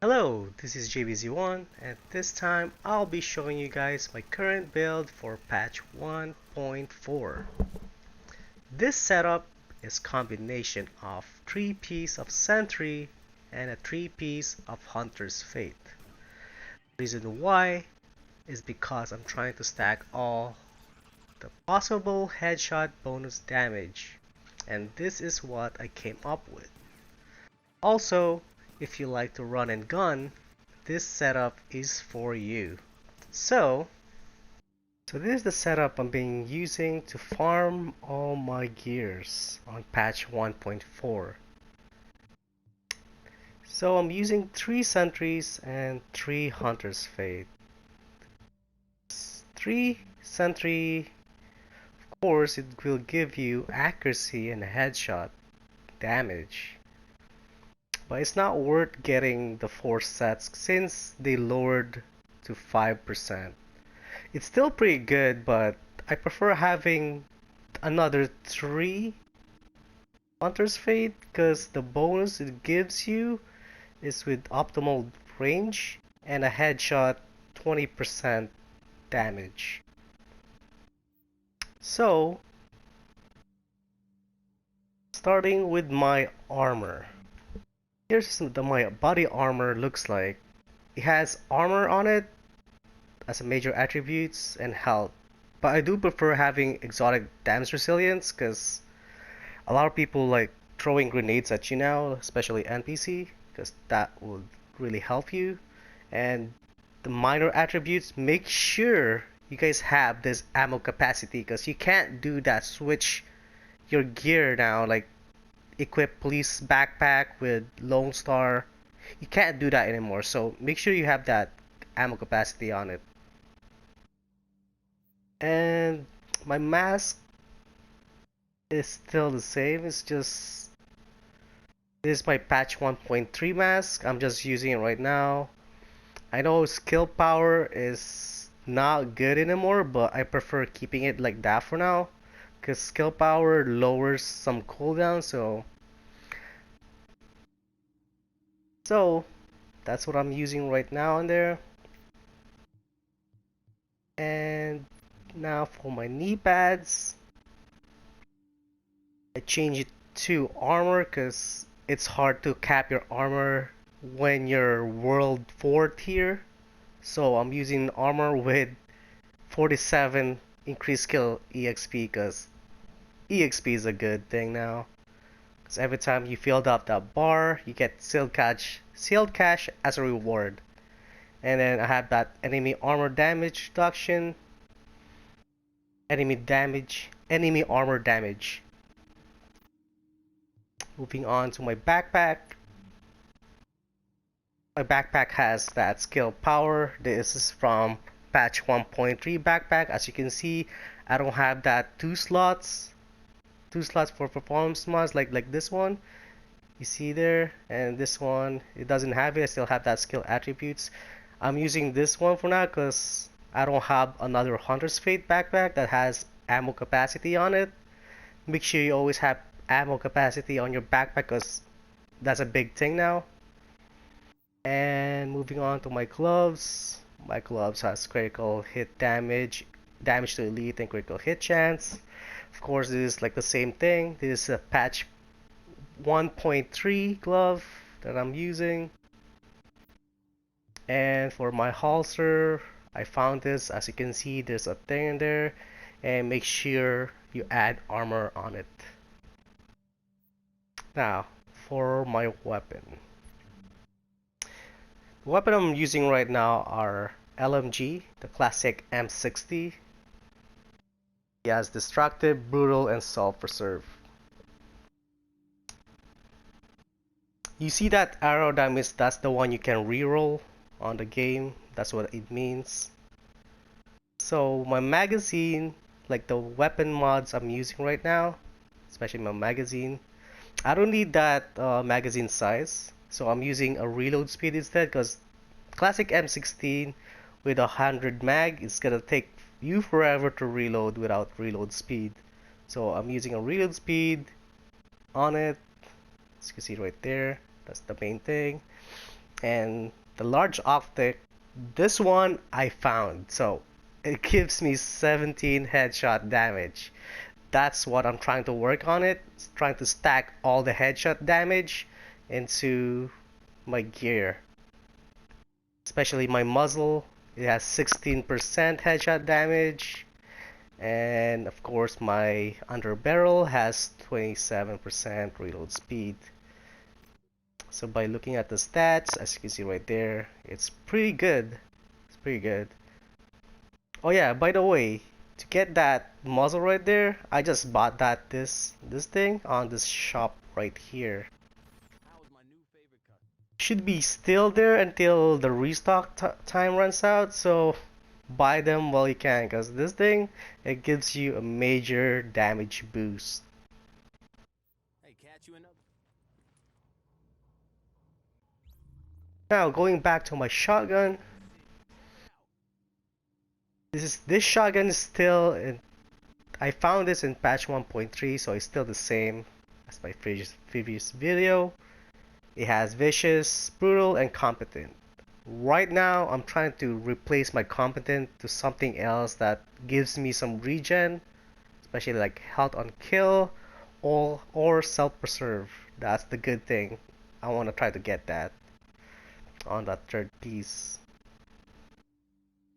Hello, this is JBZ1 and this time I'll be showing you guys my current build for patch 1.4. This setup is combination of 3 piece of Sentry and a 3 piece of Hunter's Fate. Reason why is because I'm trying to stack all the possible headshot bonus damage, and this is what I came up with. Also, if you like to run and gun, this setup is for you. So, so this is the setup I'm being using to farm all my gears on patch 1.4. So I'm using 3 sentries and 3 hunter's fate. 3 sentry, of course, it will give you accuracy and headshot damage. But it's not worth getting the 4 sets since they lowered to 5%. It's still pretty good, but I prefer having another 3 Hunter's Fate because the bonus it gives you is with optimal range and a headshot 20% damage. So, starting with my armor. Here's what my body armor looks like. It has armor on it as a major attributes and health. But I do prefer having exotic damage resilience because a lot of people like throwing grenades at you now, especially NPC, because that would really help you. And the minor attributes, make sure you guys have this ammo capacity because you can't do that switch your gear now, like equip police backpack with Lone Star. You can't do that anymore, so make sure you have that ammo capacity on it. And my mask is still the same. It's just this is my patch 1.3 mask. I'm just using it right now. I know skill power is not good anymore, but I prefer keeping it like that for now because skill power lowers some cooldown. So that's what I'm using right now in there. And now for my knee pads, I change it to armor because it's hard to cap your armor when you're world 4 tier. So I'm using armor with 47 increased skill EXP because EXP is a good thing now. Because every time you filled up that bar, you get sealed cash as a reward. And then I have that enemy armor damage reduction, enemy armor damage. Moving on to my backpack. My backpack has that skill power. This is from patch 1.3 backpack. As you can see, I don't have that two slots for performance mods like this one. You see there, and this one it doesn't have it. I still have that skill attributes. I'm using this one for now because I don't have another Hunter's Fate backpack that has ammo capacity on it. Make sure you always have ammo capacity on your backpack because that's a big thing now. And moving on to my gloves. My gloves has critical hit damage, damage to elite, and critical hit chance. Of course, this is like the same thing. This is a patch 1.3 glove that I'm using. And for my holster, I found this. As you can see, there's a thing in there. And make sure you add armor on it. Now, for my weapon. The weapon I'm using right now are LMG, the classic M60. He has destructive, brutal, and self-preserve. You see that arrow damage, that's the one you can reroll on the game. That's what it means. So my magazine, like the weapon mods I'm using right now, especially my magazine, I don't need that magazine size. So I'm using a reload speed instead because classic M16 with 100 mag is gonna take you forever to reload without reload speed. So I'm using a reload speed on it. As you can see right there, that's the main thing. And the large optic, this one I found. So it gives me 17 headshot damage. That's what I'm trying to work on it. Trying to stack all the headshot damage into my gear. Especially my muzzle. It has 16% headshot damage. And of course my underbarrel has 27% reload speed. So by looking at the stats, as you can see right there, it's pretty good. It's pretty good. Oh yeah, by the way, to get that muzzle right there, I just bought this thing on this shop right here. Should be still there until the restock time runs out, so buy them while you can, because this thing, it gives you a major damage boost. Now going back to my shotgun, this shotgun is still in, I found this in patch 1.3, so it's still the same as my previous video. It has vicious, brutal, and competent. Right now, I'm trying to replace my competent to something else that gives me some regen, especially like health on kill or self-preserve. That's the good thing. I want to try to get that on that third piece.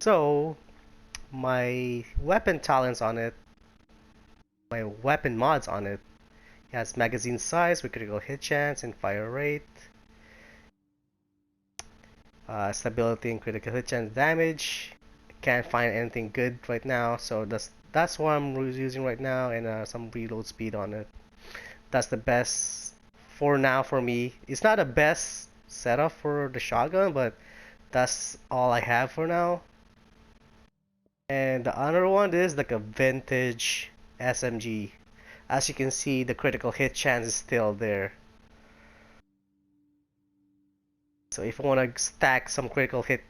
So, my weapon talents on it, my weapon mods on it, has magazine size with critical hit chance and fire rate, stability and critical hit chance damage. Can't find anything good right now, so that's what I'm using right now, and some reload speed on it. That's the best for now for me. It's not the best setup for the shotgun, but that's all I have for now. And the other one is like a vintage SMG. As you can see, the critical hit chance is still there. So if you want to stack some critical hit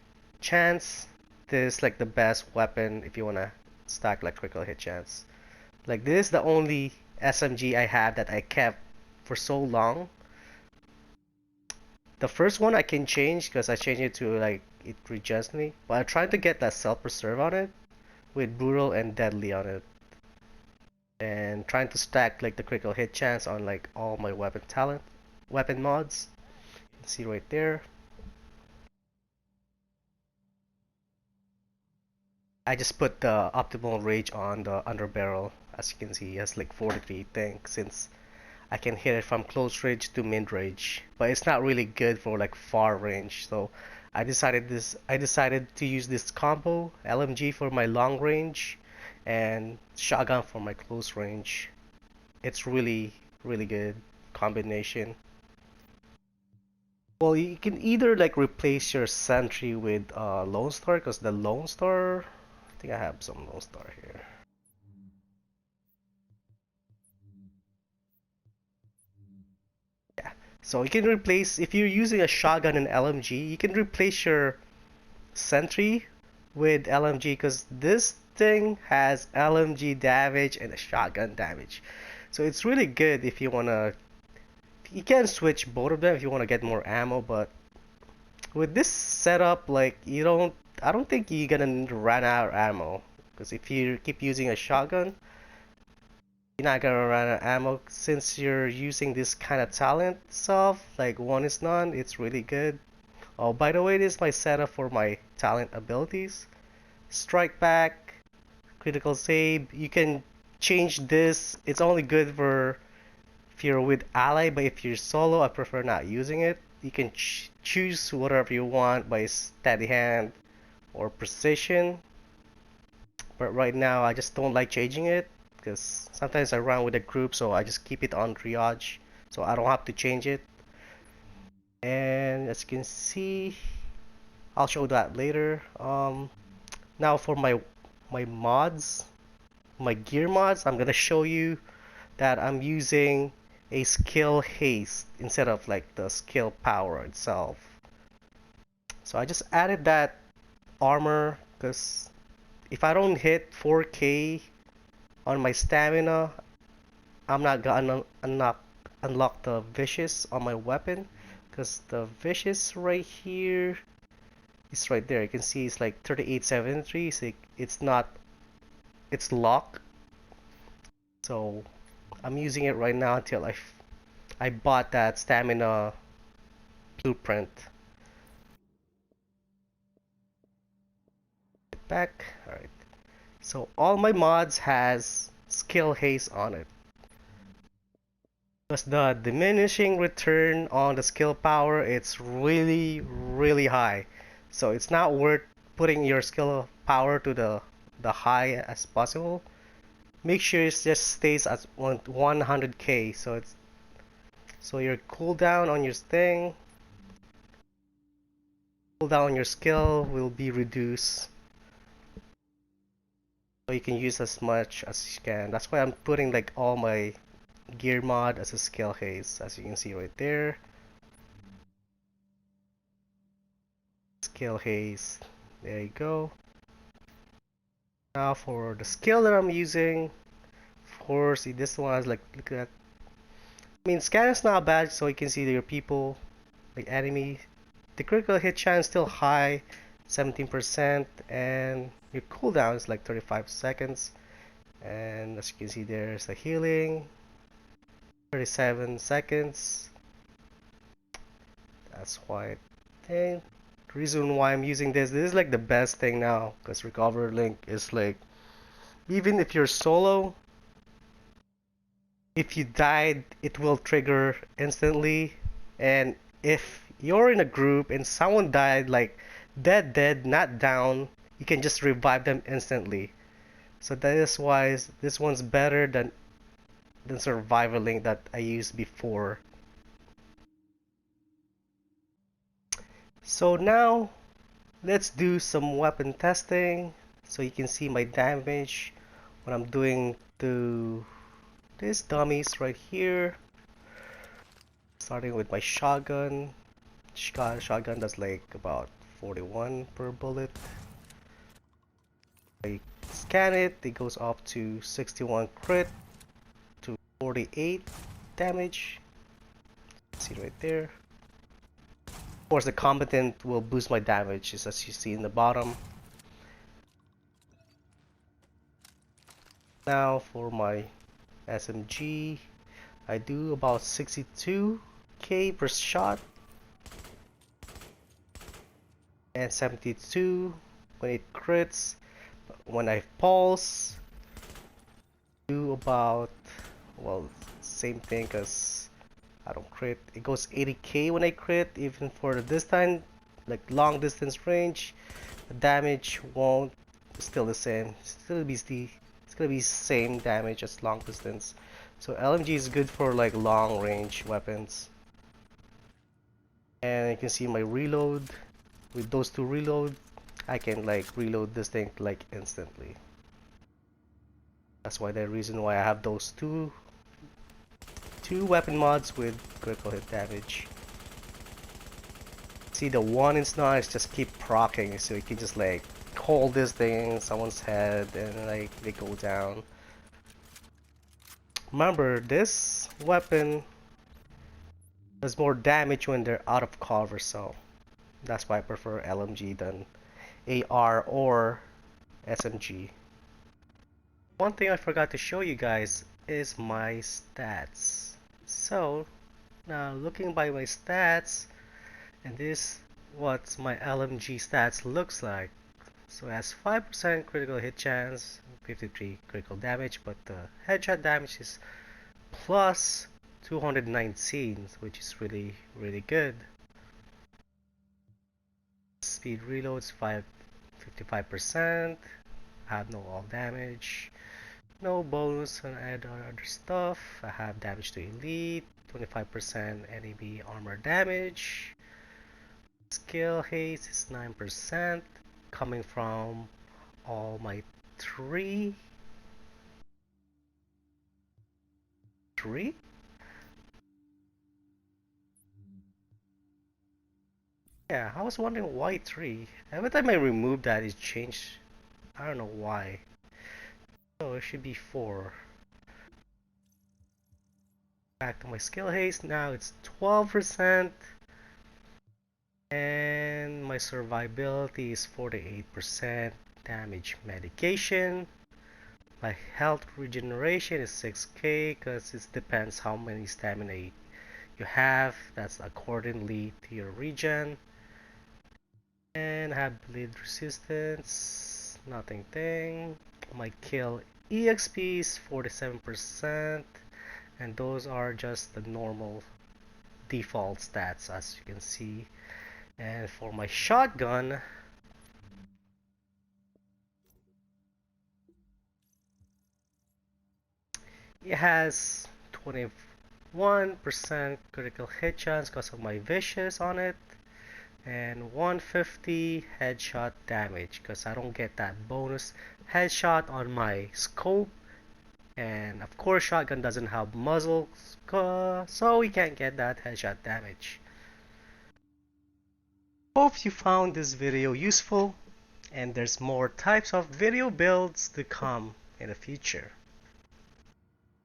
chance, this is like the best weapon if you want to stack like critical hit chance. Like this is the only SMG I have that I kept for so long. The first one I can change because I changed it to like it regens me, but I tried to get that self-preserve on it with brutal and deadly on it, and trying to stack like the critical hit chance on like all my weapon mods. You can see right there. I just put the optimal range on the underbarrel. As you can see, it has like 43 think since I can hit it from close range to mid range, but it's not really good for like far range. So I decided to use this combo, LMG for my long range and shotgun for my close range. It's really good combination. Well, you can either like replace your Sentry with Lone Star, because the Lone Star, I think I have some Lone Star here. Yeah. So you can replace, if you're using a shotgun and LMG, you can replace your Sentry with LMG, because this thing has LMG damage and a shotgun damage. So it's really good if you wanna, you can switch both of them if you want to get more ammo, but with this setup, like I don't think you're gonna run out of ammo, because if you keep using a shotgun, you're not gonna run out of ammo since you're using this kind of talent stuff, like one is none. It's really good. Oh, by the way, this is my setup for my talent abilities. Strike back, critical save. You can change this. It's only good for if you're with ally, but if you're solo, I prefer not using it. You can choose whatever you want by steady hand or precision. But right now, I just don't like changing it because sometimes I run with a group, so I just keep it on triage, so I don't have to change it. And as you can see, I'll show that later. Now for my mods, my gear mods, I'm gonna show you that I'm using a skill haste instead of like the skill power itself. So I just added that armor because if I don't hit 4K on my stamina, I'm not gonna unlock unlock the vicious on my weapon, because the vicious right here is right there. You can see it's like 3873, so it's not, it's locked. So I'm using it right now until I bought that stamina blueprint. Back. All right. So all my mods has skill haste on it. Because the diminishing return on the skill power, it's really high. So it's not worth putting your skill power to the high as possible. Make sure it just stays at 100k. So your cooldown on your thing, cooldown on your skill will be reduced. So you can use as much as you can. That's why I'm putting like all my gear mod as a skill haze, as you can see right there. Skill haze. There you go. Now for the skill that I'm using, of course, this one is like, look at that. I mean, scan is not bad, so you can see your people, like enemy. The critical hit chance still high, 17%, and your cooldown is like 35 seconds. And as you can see, there's the healing, 37 seconds. That's why I think the reason why I'm using this is like the best thing now, because recover link is like, even if you're solo, if you died, it will trigger instantly. And if you're in a group and someone died, like dead, not down, you can just revive them instantly. So that is why this one's better than survivor link that I used before. So now let's do some weapon testing so you can see my damage when I'm doing to these dummies right here. Starting with my shotgun. Shotgun does like about 41 per bullet. I scan it, it goes up to 61 crit to 48 damage. See right there. Of course, the combatant will boost my damage, just as you see in the bottom. Now for my SMG, I do about 62k per shot and 72 when it crits. When I pulse, do about, well, same thing, because I don't crit. It goes 80k when I crit, even for the distance, like long distance range. The damage won't, still the same. It's gonna be same damage as long distance. So LMG is good for like long range weapons. And you can see my reload. With those two reload, I can like reload this thing like instantly. That's why the reason why I have those two weapon mods with critical hit damage. See, the one in Snar just keep proccing, so you can just like hold this thing in someone's head and like they go down. Remember, this weapon does more damage when they're out of cover, so that's why I prefer LMG than AR or SMG. One thing I forgot to show you guys is my stats. So now looking by my stats, and this what my LMG stats looks like. So it has 5% critical hit chance, 53 critical damage, but the headshot damage is plus 219, which is really good. Speed reloads 55%. Have no all damage. No bonus on other stuff. I have damage to elite, 25% enemy armor damage. Skill haste is 9%, coming from all my three. Yeah, I was wondering why 3. Every time I remove that, it changed. I don't know why. So it should be 4. Back to my skill haste. Now it's 12%. And my survivability is 48%. Damage medication. My health regeneration is 6k because it depends how many stamina you have. That's accordingly to your regen. And I have bleed resistance. Nothing thing. My kill EXP is 47%. And those are just the normal default stats as you can see. And for my shotgun, it has 21% critical hit chance because of my vicious on it, and 150 headshot damage because I don't get that bonus headshot on my scope. And of course, shotgun doesn't have muzzle, so we can't get that headshot damage. Hope you found this video useful, and there's more types of video builds to come in the future.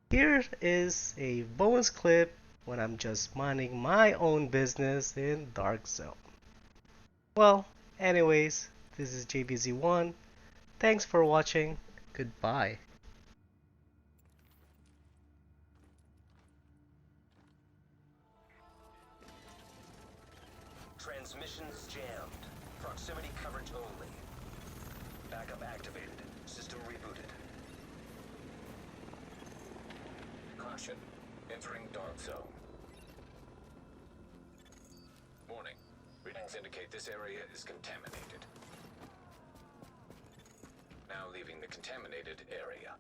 Here is a bonus clip when I'm just minding my own business in Dark Zone. Well, anyways, this is JBZ1. Thanks for watching. Goodbye. Transmissions jammed. Proximity coverage only. Backup activated. System rebooted. Caution. Entering Dark Zone. Warning. Readings indicate this area is contaminated. Now leaving the contaminated area.